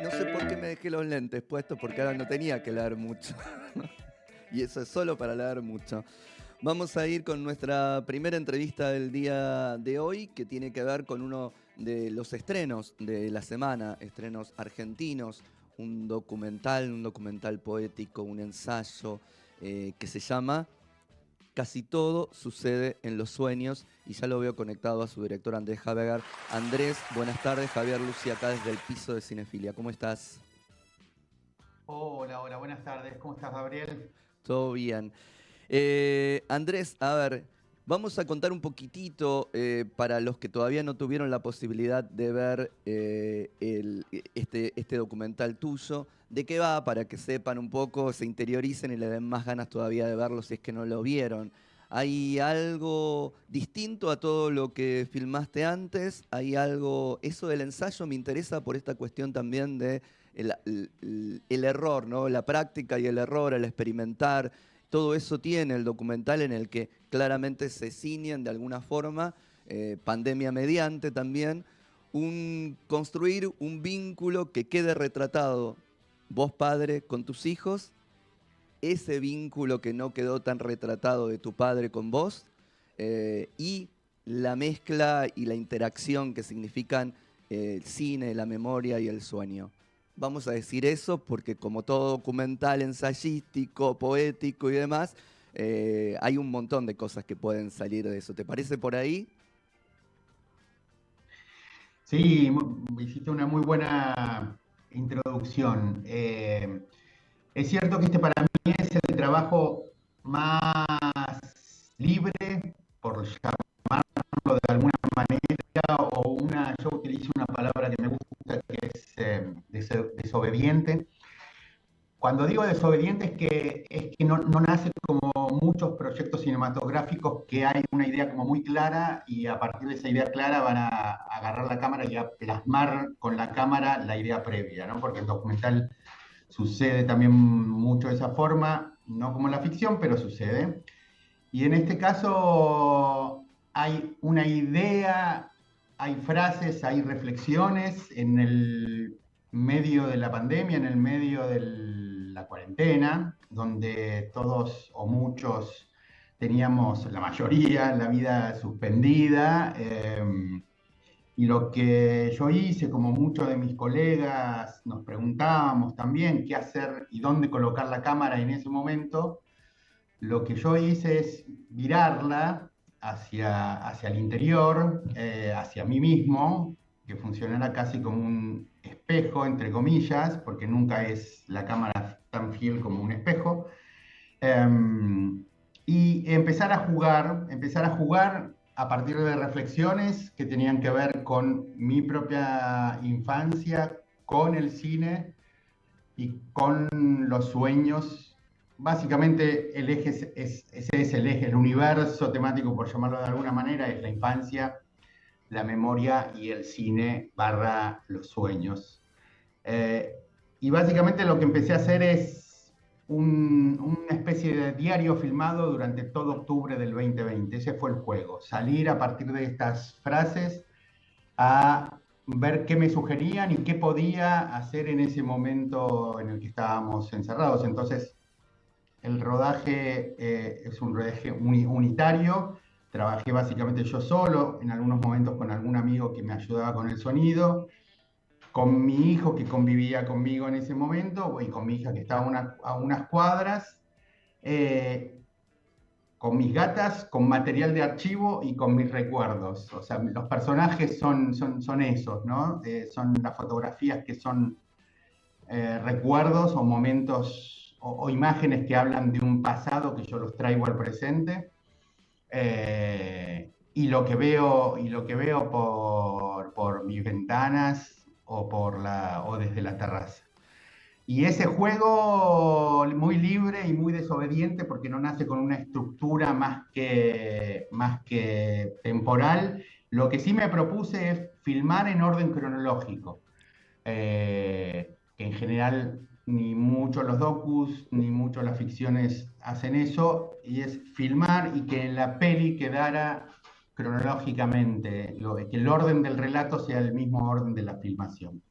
No sé por qué me dejé los lentes puestos, porque ahora no tenía que leer mucho. Y eso es solo para leer mucho. Vamos a ir con nuestra primera entrevista del día de hoy, que tiene que ver con uno de los estrenos de la semana, estrenos argentinos, un documental poético, un ensayo que se llama Casi todo sucede en los sueños, y ya lo veo conectado a su director Andrés Javegar. Andrés, buenas tardes. Javier Lucy acá desde el piso de Cinefilia. ¿Cómo estás? Hola, hola, buenas tardes. ¿Cómo estás, Gabriel? Todo bien. Andrés, a ver, vamos a contar un poquitito para los que todavía no tuvieron la posibilidad de ver este documental tuyo. ¿De qué va? Para que sepan un poco, se interioricen y le den más ganas todavía de verlo si es que no lo vieron. ¿Hay algo distinto a todo lo que filmaste antes? ¿Hay algo, eso del ensayo me interesa por esta cuestión también de el error, ¿no? La práctica y el error, el experimentar? Todo eso tiene el documental, en el que claramente se ciñen de alguna forma, pandemia mediante también, construir un vínculo que quede retratado, vos padre con tus hijos, ese vínculo que no quedó tan retratado de tu padre con vos, y la mezcla y la interacción que significan el cine, la memoria y el sueño. Vamos a decir eso porque, como todo documental ensayístico, poético y demás, hay un montón de cosas que pueden salir de eso. ¿Te parece por ahí? Sí, hiciste una muy buena introducción. Es cierto que este para mí es el trabajo más libre, por llamarlo de alguna manera, o yo utilizo una palabra que me gusta, que es desobediente. Cuando digo desobediente es que no nace como muchos proyectos cinematográficos, que hay una idea como muy clara y a partir de esa idea clara van a agarrar la cámara y a plasmar con la cámara la idea previa, ¿no? Porque el documental sucede también mucho de esa forma, no como la ficción, pero sucede. Y en este caso hay una idea, hay frases, hay reflexiones en el medio de la pandemia, en el medio de la cuarentena, donde todos o muchos teníamos, la mayoría, la vida suspendida. Y lo que yo hice, como muchos de mis colegas, nos preguntábamos también qué hacer y dónde colocar la cámara en ese momento. Lo que yo hice es virarla hacia el interior, hacia mí mismo, que funcionara casi como un espejo, entre comillas, porque nunca es la cámara tan fiel como un espejo. Y empezar a jugar a partir de reflexiones que tenían que ver con mi propia infancia, con el cine y con los sueños. Básicamente el eje ese es el eje, el universo temático, por llamarlo de alguna manera, es la infancia, la memoria y el cine barra los sueños. Eh, y básicamente lo que empecé a hacer es una especie de diario filmado durante todo octubre del 2020. Ese fue el juego, salir a partir de estas frases a ver qué me sugerían y qué podía hacer en ese momento en el que estábamos encerrados. Entonces, el rodaje es un rodaje unitario. Trabajé básicamente yo solo, en algunos momentos con algún amigo que me ayudaba con el sonido, con mi hijo que convivía conmigo en ese momento y con mi hija que estaba a unas cuadras. Eh, con mis gatas, con material de archivo y con mis recuerdos. O sea, los personajes son esos, ¿no? Son las fotografías que son recuerdos o momentos o imágenes que hablan de un pasado que yo los traigo al presente. Y lo que veo por mis ventanas o desde la terraza. Y ese juego muy libre y muy desobediente, porque no nace con una estructura más que temporal, lo que sí me propuse es filmar en orden cronológico, que en general ni mucho los docus ni mucho las ficciones hacen eso, y es filmar y que en la peli quedara cronológicamente, que el orden del relato sea el mismo orden de la filmación.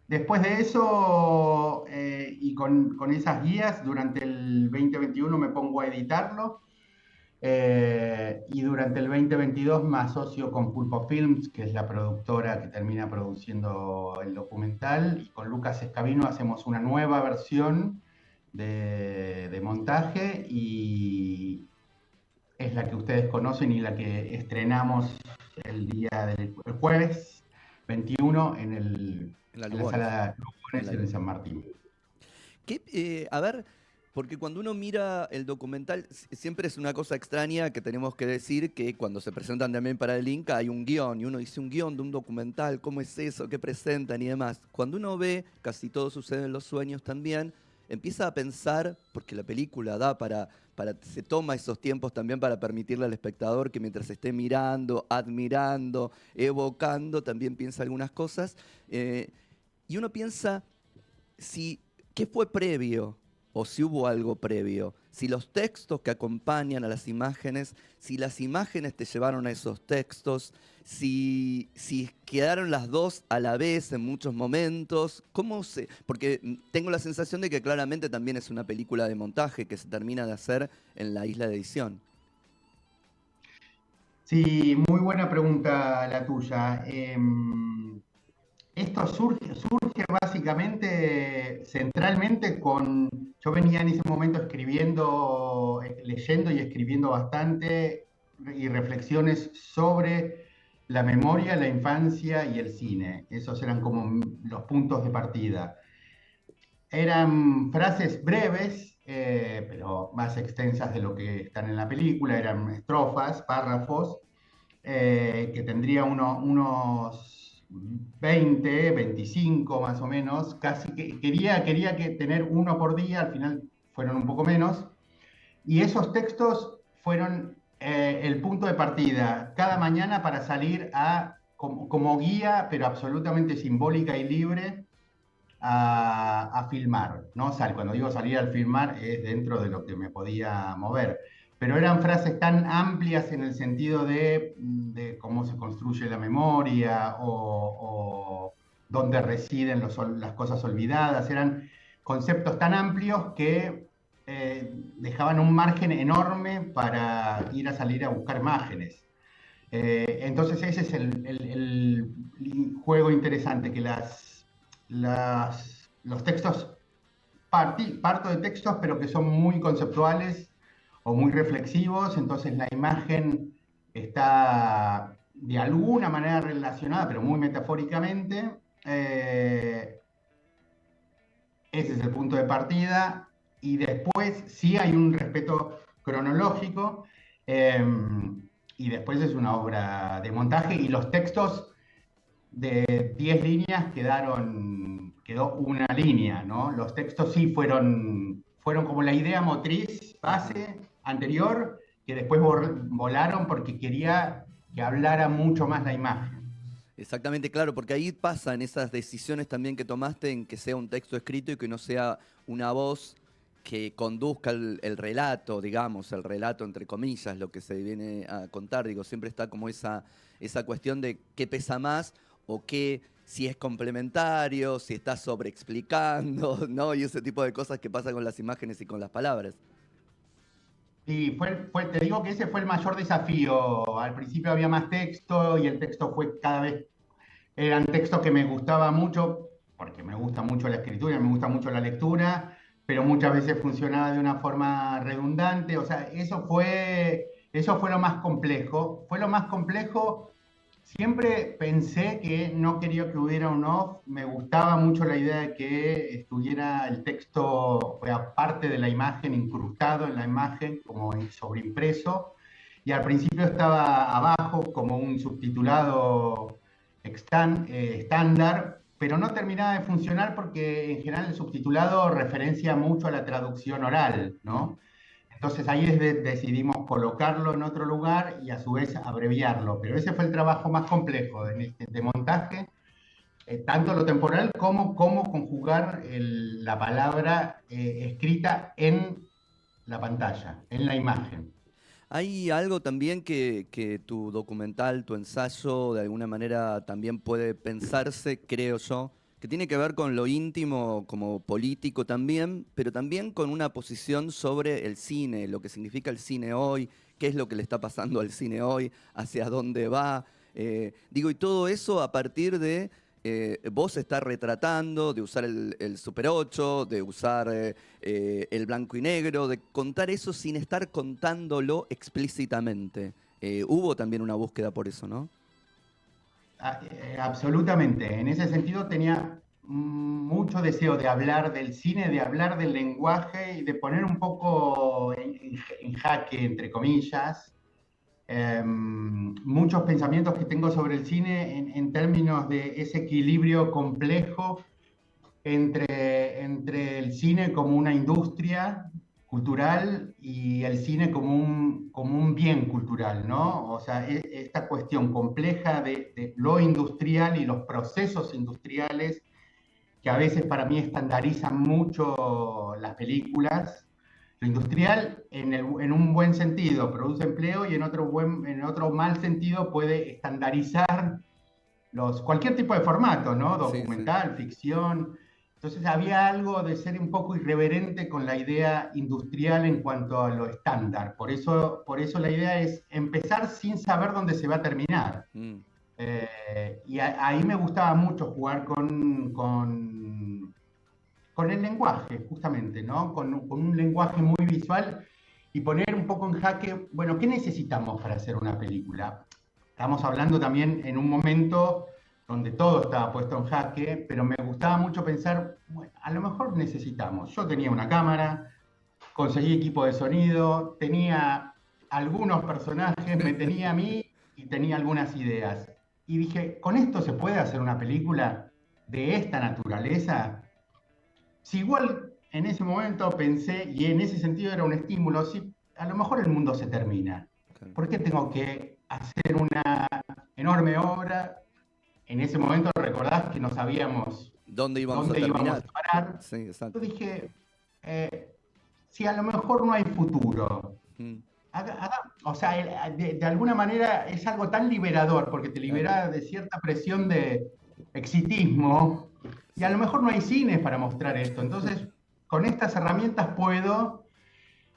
Después de eso, y con esas guías, durante el 2021 me pongo a editarlo. Y durante el 2022 me asocio con Pulpo Films, que es la productora que termina produciendo el documental, y con Lucas Escabino hacemos una nueva versión de montaje, y es la que ustedes conocen y la que estrenamos el jueves 21 En la en la Lugones. sala En Lugones la en Lugones. San Martín. A ver, porque cuando uno mira el documental, siempre es una cosa extraña que tenemos que decir que cuando se presentan también para el Inca hay un guión, y uno dice un guión de un documental, ¿cómo es eso? ¿Qué presentan y demás? Cuando uno ve, casi todo sucede en los sueños también, empieza a pensar, porque la película da se toma esos tiempos también para permitirle al espectador que mientras esté mirando, admirando, evocando, también piensa algunas cosas. Y uno piensa si qué fue previo o si hubo algo previo, si los textos que acompañan a las imágenes, si las imágenes te llevaron a esos textos, si quedaron las dos a la vez en muchos momentos, porque tengo la sensación de que claramente también es una película de montaje que se termina de hacer en la isla de edición. Sí, muy buena pregunta la tuya. Esto surge básicamente, centralmente yo venía en ese momento escribiendo, leyendo y escribiendo bastante, y reflexiones sobre la memoria, la infancia y el cine. Esos eran como los puntos de partida. Eran frases breves, pero más extensas de lo que están en la película, eran estrofas, párrafos, que tendría unos 20, 25 más o menos. Casi que quería que tener uno por día, al final fueron un poco menos. Y esos textos fueron el punto de partida cada mañana para salir como guía, pero absolutamente simbólica y libre, a filmar, ¿no? Cuando digo salir al filmar es dentro de lo que me podía mover, pero eran frases tan amplias en el sentido de cómo se construye la memoria, o dónde residen las cosas olvidadas. Eran conceptos tan amplios que dejaban un margen enorme para ir a salir a buscar imágenes. Entonces ese es el juego interesante, que los textos, parto de textos, pero que son muy conceptuales o muy reflexivos. Entonces la imagen está de alguna manera relacionada, pero muy metafóricamente. Ese es el punto de partida, y después sí hay un respeto cronológico, eh, y después es una obra de montaje, y los textos de 10 líneas quedó una línea, ¿no? Los textos sí fueron como la idea motriz base anterior, que después volaron porque quería que hablara mucho más la imagen. Exactamente, claro, porque ahí pasan esas decisiones también que tomaste en que sea un texto escrito y que no sea una voz que conduzca el relato, digamos, el relato entre comillas, lo que se viene a contar. Digo, siempre está como esa cuestión de qué pesa más o qué, si es complementario, si está sobreexplicando, ¿no? Y ese tipo de cosas que pasan con las imágenes y con las palabras. Y te digo que ese fue el mayor desafío. Al principio había más texto, y el texto fue cada vez, eran textos que me gustaba mucho, porque me gusta mucho la escritura, me gusta mucho la lectura, pero muchas veces funcionaba de una forma redundante. O sea, eso fue lo más complejo. Fue lo más complejo. Siempre pensé que no quería que hubiera un off. Me gustaba mucho la idea de que estuviera el texto, aparte de la imagen, incrustado en la imagen, como sobreimpreso. Y al principio estaba abajo como un subtitulado estándar, pero no terminaba de funcionar porque en general el subtitulado referencia mucho a la traducción oral, ¿no? Entonces ahí decidimos colocarlo en otro lugar y a su vez abreviarlo. Pero ese fue el trabajo más complejo de montaje, tanto lo temporal como cómo conjugar la palabra escrita en la pantalla, en la imagen. Hay algo también que tu documental, tu ensayo, de alguna manera también puede pensarse, creo yo, que tiene que ver con lo íntimo como político también, pero también con una posición sobre el cine, lo que significa el cine hoy, qué es lo que le está pasando al cine hoy, hacia dónde va. Digo, y todo eso a partir de vos estar retratando, de usar el Super 8, de usar el blanco y negro, de contar eso sin estar contándolo explícitamente. Hubo también una búsqueda por eso, ¿no? Absolutamente. En ese sentido tenía mucho deseo de hablar del cine, de hablar del lenguaje y de poner un poco en jaque, entre comillas, muchos pensamientos que tengo sobre el cine en términos de ese equilibrio complejo entre el cine como una industria cultural y el cine como un bien cultural, ¿no? O sea, esta cuestión compleja de lo industrial y los procesos industriales que a veces para mí estandarizan mucho las películas. Lo industrial, en un buen sentido, produce empleo y en otro mal sentido puede estandarizar cualquier tipo de formato, ¿no? Sí, sí. Documental, ficción. Entonces había algo de ser un poco irreverente con la idea industrial en cuanto a lo estándar. Por eso la idea es empezar sin saber dónde se va a terminar. Mm, Ahí me gustaba mucho jugar con el lenguaje, justamente, ¿no? Con un lenguaje muy visual y poner un poco en jaque, bueno, ¿qué necesitamos para hacer una película? Estamos hablando también en un momento donde todo estaba puesto en jaque, pero me gustaba mucho pensar, bueno, a lo mejor necesitamos. Yo tenía una cámara, conseguí equipo de sonido, tenía algunos personajes, me tenía a mí y tenía algunas ideas. Y dije, ¿con esto se puede hacer una película de esta naturaleza? Si igual en ese momento pensé, y en ese sentido era un estímulo, si a lo mejor el mundo se termina, claro. ¿por qué tengo que hacer una enorme obra? En ese momento recordás que no sabíamos ¿Dónde íbamos a dónde íbamos terminar? a parar. Sí, Yo exacto. dije, eh, si a lo mejor no hay futuro, Mm, o sea, de alguna manera es algo tan liberador porque te claro, libera de cierta presión de exitismo y a lo sí. mejor no hay cines para mostrar esto. Entonces, con estas herramientas puedo,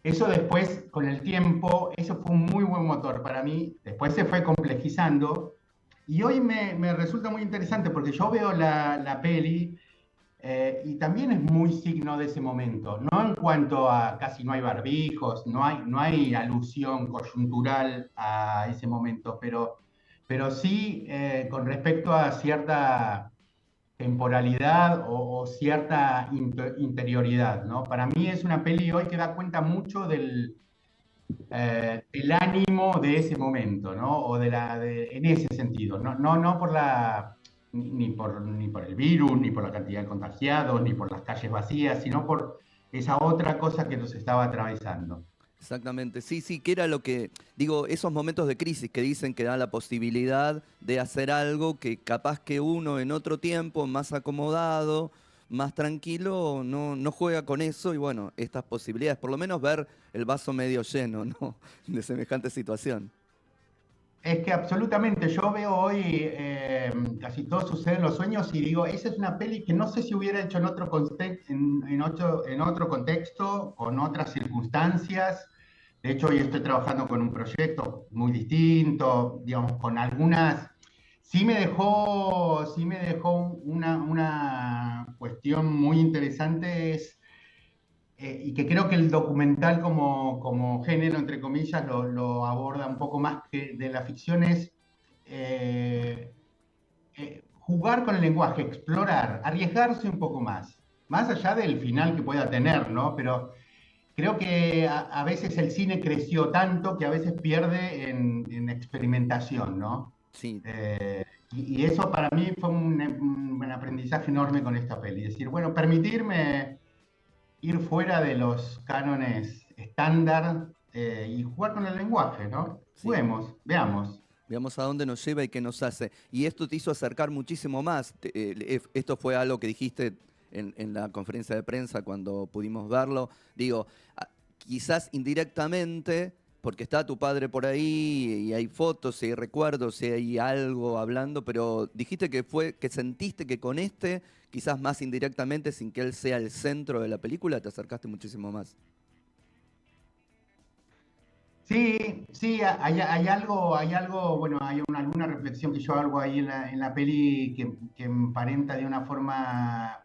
eso después, con el tiempo, eso fue un muy buen motor para mí. Después se fue complejizando y hoy me resulta muy interesante porque yo veo la peli y también es muy signo de ese momento, no en cuanto a casi no hay barbijos, no hay alusión coyuntural a ese momento, pero sí con respecto a cierta temporalidad o cierta interioridad, ¿no? Para mí es una peli hoy que da cuenta mucho del ánimo de ese momento, ¿no? O en ese sentido, no por ni por el virus, ni por la cantidad de contagiados, ni por las calles vacías, sino por esa otra cosa que nos estaba atravesando. Exactamente, sí, sí, que era lo que, digo, esos momentos de crisis que dicen que dan la posibilidad de hacer algo que capaz que uno en otro tiempo, más acomodado, más tranquilo, no juega con eso y bueno, estas posibilidades, por lo menos ver el vaso medio lleno, ¿no? De semejante situación. Es que absolutamente, yo veo hoy casi todo sucede en los sueños y digo, esa es una peli que no sé si hubiera hecho en otro, en otro contexto, con otras circunstancias. De hecho, hoy estoy trabajando con un proyecto muy distinto, digamos, con algunas... Sí me dejó una cuestión muy interesante y que creo que el documental como género, entre comillas, lo aborda un poco más que de la ficción, es eh, jugar con el lenguaje, explorar, arriesgarse un poco más allá del final que pueda tener, ¿no? Pero creo que a veces el cine creció tanto que a veces pierde en experimentación, ¿no? Sí, Y eso para mí fue un aprendizaje enorme con esta peli. Es decir, bueno, permitirme ir fuera de los cánones estándar y jugar con el lenguaje, ¿no? sí. Juguemos, veamos. Veamos a dónde nos lleva y qué nos hace. Y esto te hizo acercar muchísimo más. Esto fue algo que dijiste en la conferencia de prensa cuando pudimos verlo. Digo, quizás indirectamente Porque está tu padre por ahí y hay fotos y hay recuerdos y hay algo hablando, pero dijiste que sentiste que con este, quizás más indirectamente, sin que él sea el centro de la película, te acercaste muchísimo más. Sí, sí, hay algo, bueno, alguna reflexión que yo hago ahí en la peli que emparenta de una forma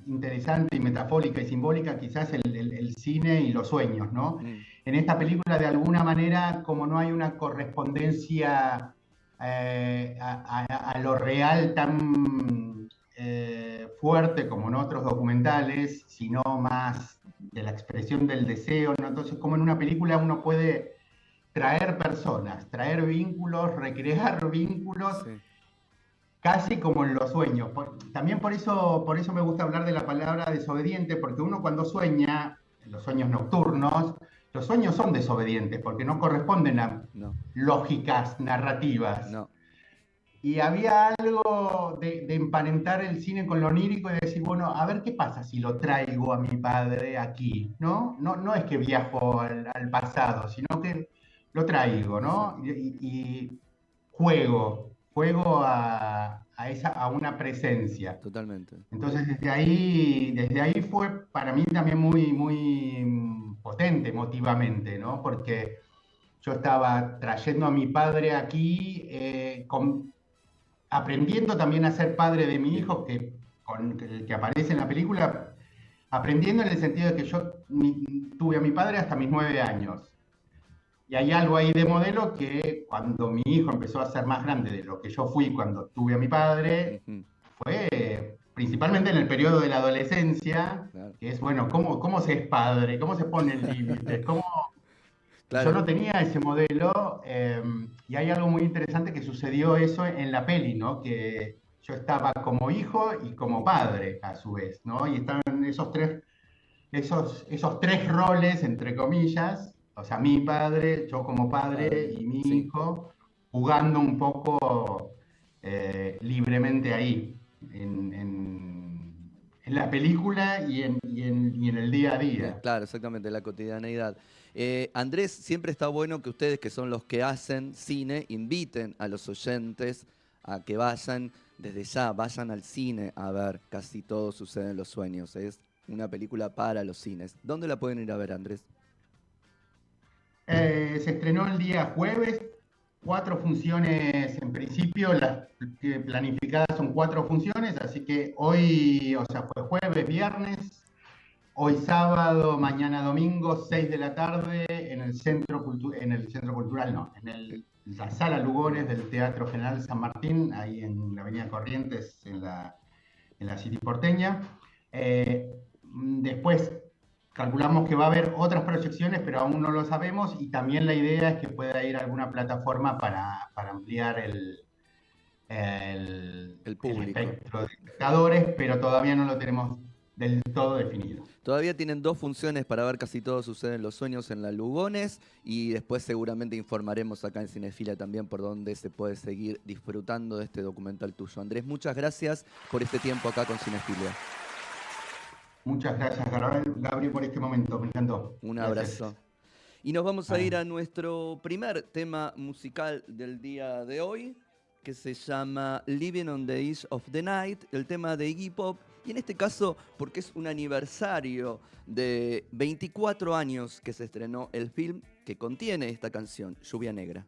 interesante y metafórica y simbólica quizás el cine y los sueños, ¿no? Mm, En esta película, de alguna manera, como no hay una correspondencia a lo real tan fuerte como en otros documentales, sino más de la expresión del deseo, ¿no? Entonces, como en una película uno puede traer personas, traer vínculos, recrear vínculos, sí, casi como en los sueños. También por eso me gusta hablar de la palabra desobediente, porque uno cuando sueña, en los sueños nocturnos, los sueños son desobedientes, porque no corresponden a no, lógicas narrativas. no, Y había algo de emparentar el cine con lo onírico y de decir, bueno, a ver qué pasa si lo traigo a mi padre aquí, ¿no? No es que viajo al pasado, sino que lo traigo, ¿no? exacto, Y juego a una presencia. totalmente. Entonces desde ahí fue para mí también muy potente emotivamente, ¿no? Porque yo estaba trayendo a mi padre aquí aprendiendo también a ser padre de mi Bien, hijo, que aparece en la película, aprendiendo en el sentido de que tuve a mi padre hasta mis 9 años. Y hay algo ahí de modelo que cuando mi hijo empezó a ser más grande de lo que yo fui cuando tuve a mi padre, ujú, fue principalmente en el periodo de la adolescencia, claro, que es, bueno, cómo se es padre, cómo se ponen límites, y yo claro, no tenía ese modelo, y hay algo muy interesante que sucedió eso en la peli, ¿no? Que yo estaba como hijo y como padre a su vez, ¿no? Y estaban esos tres roles, entre comillas, o sea, mi padre, yo como padre padre, y mi sí. hijo, jugando un poco libremente ahí, en la película y en el día a día. Claro, exactamente, la cotidianeidad. Andrés, siempre está bueno que ustedes, que son los que hacen cine, inviten a los oyentes a que vayan desde ya, vayan al cine a ver Casi todo sucede en los sueños. Es una película para los cines. ¿Dónde la pueden ir a ver, Andrés? Se estrenó el día jueves, 4 funciones en principio, las que planificadas son 4 funciones, así que hoy, o sea, fue jueves, viernes, hoy sábado, mañana domingo, 6 de la tarde, en el centro cultural, no, la sala Lugones del Teatro General San Martín, ahí en la Avenida Corrientes, en la City porteña. Después calculamos que va a haber otras proyecciones, pero aún no lo sabemos, y también la idea es que pueda ir a alguna plataforma para ampliar El el público. espectro de espectadores, pero todavía no lo tenemos del todo definido. Todavía tienen 2 funciones para ver Casi todo sucede en los sueños en la Lugones y después seguramente informaremos acá en Cinefila también por dónde se puede seguir disfrutando de este documental tuyo. Andrés, muchas gracias por este tiempo acá con Cinefilia. Muchas gracias, Gabriel, por este momento. Me encantó. Un Gracias. abrazo. Y nos vamos a ir Ah, a nuestro primer tema musical del día de hoy, que se llama Living on the Edge of the Night, el tema de Iggy Pop. Y en este caso, porque es un aniversario de 24 años que se estrenó el film que contiene esta canción, Lluvia Negra.